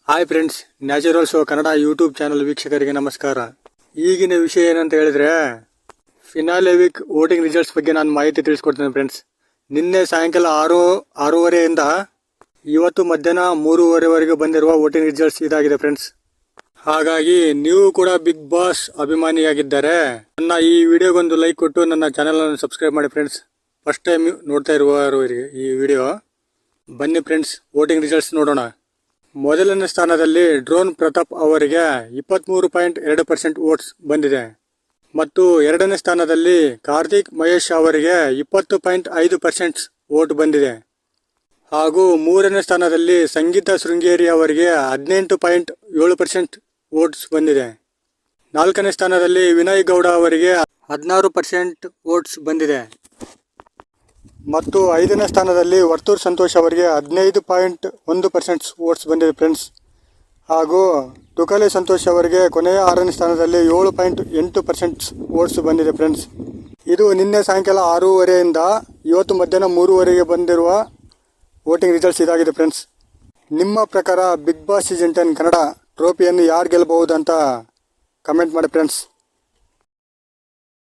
Hi friends, natural show Kannada YouTube channel ವೀಕ್ಷಕರಿಗೆ ನಮಸ್ಕಾರ. ಈಗಿನ ವಿಷಯ ಏನಂತ ಹೇಳಿದ್ರೆ, ಫಿನಾಲೆ ವೀಕ್ ವೋಟಿಂಗ್ ರಿಸಲ್ಟ್ಸ್ ಬಗ್ಗೆ ನಾನು ಮಾಹಿತಿ ತಿಳಿಸ್ಕೊಡ್ತೇನೆ ಫ್ರೆಂಡ್ಸ್. ನಿನ್ನೆ ಸಾಯಂಕಾಲ 6:30 ಇವತ್ತು ಮಧ್ಯಾಹ್ನ 3:30ವರೆಗೆ ಬಂದಿರುವ ವೋಟಿಂಗ್ ರಿಸಲ್ಟ್ಸ್ ಇದಾಗಿದೆ ಫ್ರೆಂಡ್ಸ್. ಹಾಗಾಗಿ ನೀವು ಕೂಡ ಬಿಗ್ ಬಾಸ್ ಅಭಿಮಾನಿಯಾಗಿದ್ದರೆ ನನ್ನ ಈ ವಿಡಿಯೋಗೊಂದು ಲೈಕ್ ಕೊಟ್ಟು ನನ್ನ ಚಾನಲನ್ನು ಸಬ್ಸ್ಕ್ರೈಬ್ ಮಾಡಿ ಫ್ರೆಂಡ್ಸ್. ಫಸ್ಟ್ ಟೈಮ್ ನೋಡ್ತಾ ಇರುವವರಿಗೆ ಈ ವಿಡಿಯೋ. ಬನ್ನಿ ಫ್ರೆಂಡ್ಸ್, ವೋಟಿಂಗ್ ರಿಸಲ್ಟ್ಸ್ ನೋಡೋಣ. ಮೊದಲನೇ ಸ್ಥಾನದಲ್ಲಿ ಡ್ರೋನ್ ಪ್ರತಾಪ್ ಅವರಿಗೆ 23.2% ವೋಟ್ಸ್ ಬಂದಿದೆ. ಮತ್ತು ಎರಡನೇ ಸ್ಥಾನದಲ್ಲಿ ಕಾರ್ತಿಕ್ ಮಹೇಶ್ ಅವರಿಗೆ 20.5% ವೋಟ್ ಬಂದಿದೆ. ಹಾಗೂ ಮೂರನೇ ಸ್ಥಾನದಲ್ಲಿ ಸಂಗೀತ ಶೃಂಗೇರಿ ಅವರಿಗೆ 18.7% ವೋಟ್ಸ್ ಬಂದಿದೆ. ನಾಲ್ಕನೇ ಸ್ಥಾನದಲ್ಲಿ ವಿನಯ್ ಗೌಡ ಅವರಿಗೆ 16% ವೋಟ್ಸ್ ಬಂದಿದೆ. ಮತ್ತು ಐದನೇ ಸ್ಥಾನದಲ್ಲಿ ವರ್ತೂರ್ ಸಂತೋಷ್ ಅವರಿಗೆ 15.1% ವೋಟ್ಸ್ ಬಂದಿದೆ ಫ್ರೆಂಡ್ಸ್. ಹಾಗೂ ತುಕಲೆ ಸಂತೋಷ್ ಅವರಿಗೆ ಕೊನೆಯ 6ನೇ ಸ್ಥಾನದಲ್ಲಿ 7.8% ವೋಟ್ಸ್ ಬಂದಿದೆ ಫ್ರೆಂಡ್ಸ್. ಇದು ನಿನ್ನೆ ಸಾಯಂಕಾಲ 6:30 ಇವತ್ತು ಮಧ್ಯಾಹ್ನ 3:00 ಬಂದಿರುವ ವೋಟಿಂಗ್ ರಿಸಲ್ಟ್ಸ್ ಇದಾಗಿದೆ ಫ್ರೆಂಡ್ಸ್. ನಿಮ್ಮ ಪ್ರಕಾರ ಬಿಗ್ ಬಾಸ್ ಸೀಸನ್ 10 ಕನ್ನಡ ಟ್ರೋಫಿಯನ್ನು ಯಾರು ಗೆಲ್ಲಬಹುದು ಅಂತ ಕಮೆಂಟ್ ಮಾಡಿ ಫ್ರೆಂಡ್ಸ್.